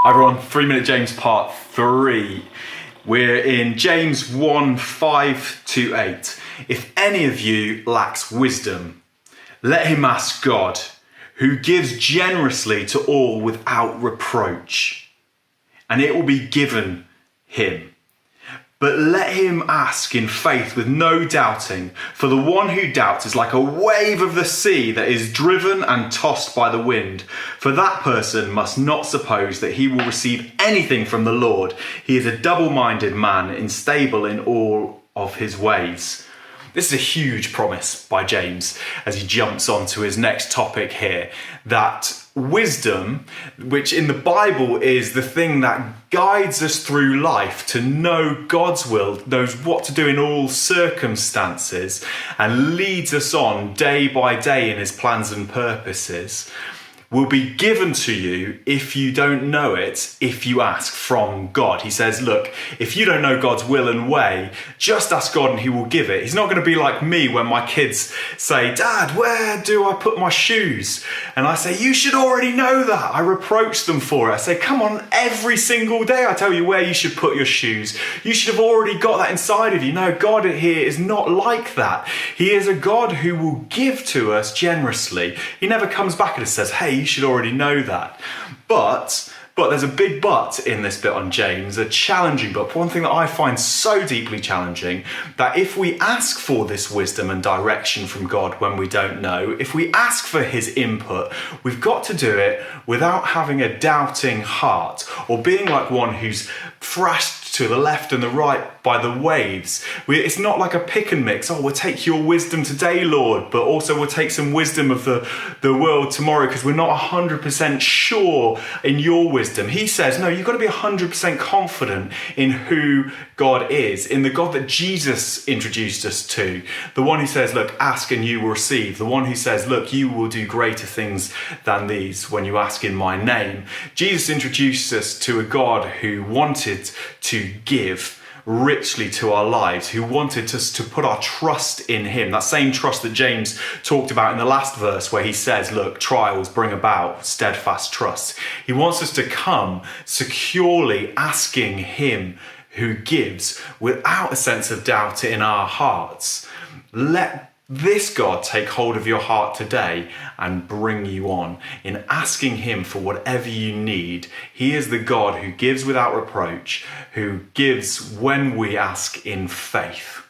Hi everyone, 3 Minute James part 3. We're in James 1, 5 to 8. If any of you lacks wisdom, let him ask God, who gives generously to all without reproach, and it will be given him. But let him ask in faith with no doubting, for the one who doubts is like a wave of the sea that is driven and tossed by the wind. For that person must not suppose that he will receive anything from the Lord. He is a double-minded man, unstable in all of his ways. This is a huge promise by James as he jumps on to his next topic here, that wisdom, which in the Bible is the thing that guides us through life to know God's will, knows what to do in all circumstances, and leads us on day by day in his plans and purposes, will be given to you if you don't know it, if you ask from God. He says, look, if you don't know God's will and way, just ask God and he will give it. He's not going to be like me when my kids say, Dad, where do I put my shoes? And I say, you should already know that. I reproach them for it. I say, come on, every single day I tell you where you should put your shoes. You should have already got that inside of you. No, God here is not like that. He is a God who will give to us generously. He never comes back and says, hey, you should already know that. But there's a big but in this bit on James, a challenging but. One thing that I find so deeply challenging, that if we ask for this wisdom and direction from God when we don't know, if we ask for his input, we've got to do it without having a doubting heart or being like one who's thrashed to the left and the right by the waves. It's not like a pick and mix. Oh, we'll take your wisdom today, Lord, but also we'll take some wisdom of the world tomorrow because we're not 100% sure in your wisdom. He says, no, you've got to be 100% confident in who God is, in the God that Jesus introduced us to. The one who says, look, ask and you will receive. The one who says, look, you will do greater things than these when you ask in my name. Jesus introduced us to a God who wanted to give richly to our lives, who wanted us to put our trust in him. That same trust that James talked about in the last verse where he says, look, trials bring about steadfast trust. He wants us to come securely asking him who gives without a sense of doubt in our hearts. Let this God take hold of your heart today and bring you on in asking him for whatever you need. He is the God who gives without reproach, who gives when we ask in faith.